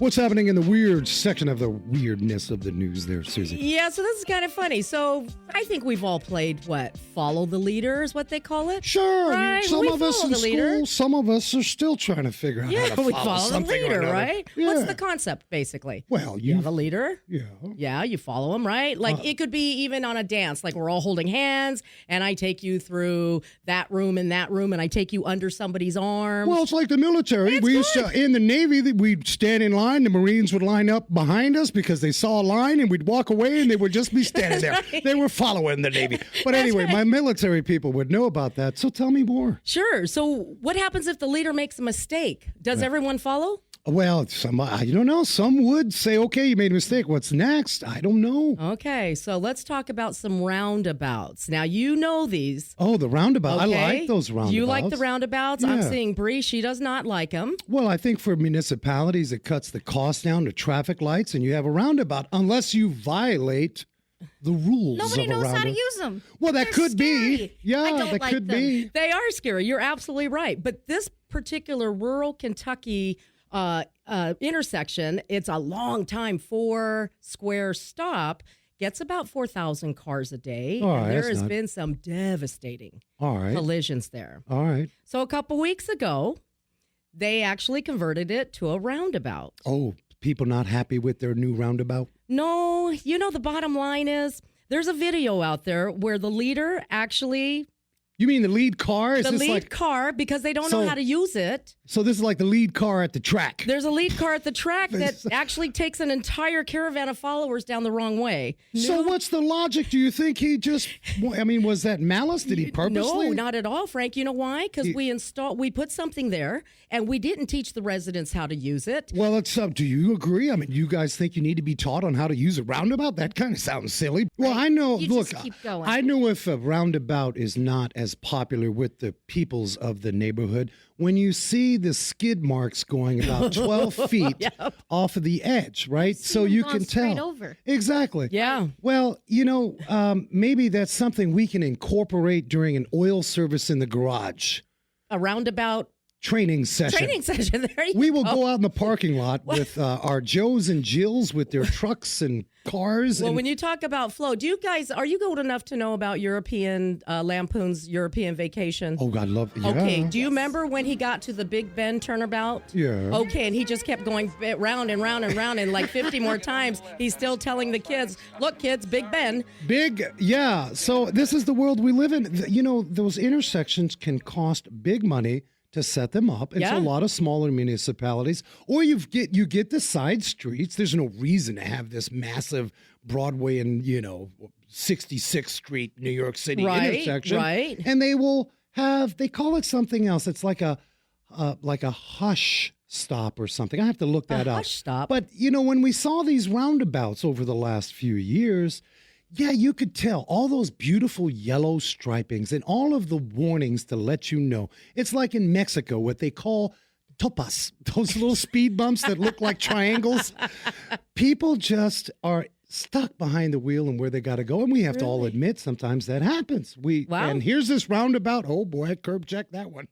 What's happening in the weird section of the weirdness of the news there, Susie? Yeah, so this is kind of funny. So I think we've all played follow the leader is what they call it. Sure. Right? Some We of us follow in the leader. school, some of us are still trying to figure out how to we follow follow the something or leader, another. right? Yeah. What's the concept, basically? Well, You have a leader. Yeah. Yeah, you follow him, right? Like it could be even on a dance, like we're all holding hands and I take you through that room and I take you under somebody's arm. Well, it's like the military. It's We used to, in the Navy, we'd stand in line. The Marines would line up behind us because they saw a line, and we'd walk away, and they would just be standing there. right. They were following the Navy. But anyway, my military people would know about that, so tell me more. Sure. So what happens if the leader makes a mistake? Does everyone follow? Well, I don't know. Some would say, okay, you made a mistake. What's next? I don't know. Okay, so let's talk about some roundabouts. Now, you know these. Oh, the roundabout. Okay? I like those roundabouts. You like the roundabouts? I'm Yeah. seeing Bree, she does not like them. Well, I think for municipalities, it cuts the cost down to traffic lights, and you have a roundabout unless you violate the rules Nobody of a knows how to roundabout. use them. Well, that They're could scary. be. Yeah, I don't that like could them. be. They are scary. You're absolutely right. But this particular rural Kentucky intersection, it's a long time, 4-square stop, gets about 4,000 cars a day. All right, and there that's has not- been some devastating All right. collisions there. All right. So a couple weeks ago, they actually converted it to a roundabout. Oh, people not happy with their new roundabout? No, the bottom line is there's a video out there where the leader actually, You mean the lead car? Is the this lead like car, because they don't know So- how to use it. so? This is like the lead car at the track. There's a lead car at the track that actually takes an entire caravan of followers down the wrong way. So what's the logic? Do you think he just? I mean, was that malice? Did he purposely? No, not at all, Frank. You know why? Because we put something there, and we didn't teach the residents how to use it. Well, it's up. Do you agree? I mean, you guys think you need to be taught on how to use a roundabout? That kind of sounds silly. Well, I know. You Look, just keep going. I know if a roundabout is not as popular with the peoples of the neighborhood, when you see the skid marks going about 12 feet off of the edge, right? So them you going can straight tell. over. Exactly. Yeah. Well, maybe that's something we can incorporate during an oil service in the garage. A roundabout Training session. There you We will go. go out in the parking lot with our Joes and Jills with their trucks and cars. Well, and when you talk about flow, are you old enough to know about European Lampoon's European Vacation? oh, God, love. Yeah. Okay, do you remember when he got to the Big Ben turnabout? Yeah. Okay, and he just kept going round and round and round, and like 50 more times, he's still telling the kids, look, kids, Big Ben. Big, yeah. So this is the world we live in. Those intersections can cost big money to set them up. It's Yeah. a lot of smaller municipalities. Or you get the side streets. There's no reason to have this massive Broadway and 66th Street, New York City Right, intersection. right. And they call it something else. It's like a hush stop or something. I have to look that up. Hush stop. But when we saw these roundabouts over the last few years, yeah, you could tell all those beautiful yellow stripings and all of the warnings to let you know. It's like in Mexico, what they call topas, those little speed bumps that look like triangles. People just are stuck behind the wheel and where they got to go. And we have to all admit sometimes that happens. Wow. And here's this roundabout. Oh, boy, I curb checked that one.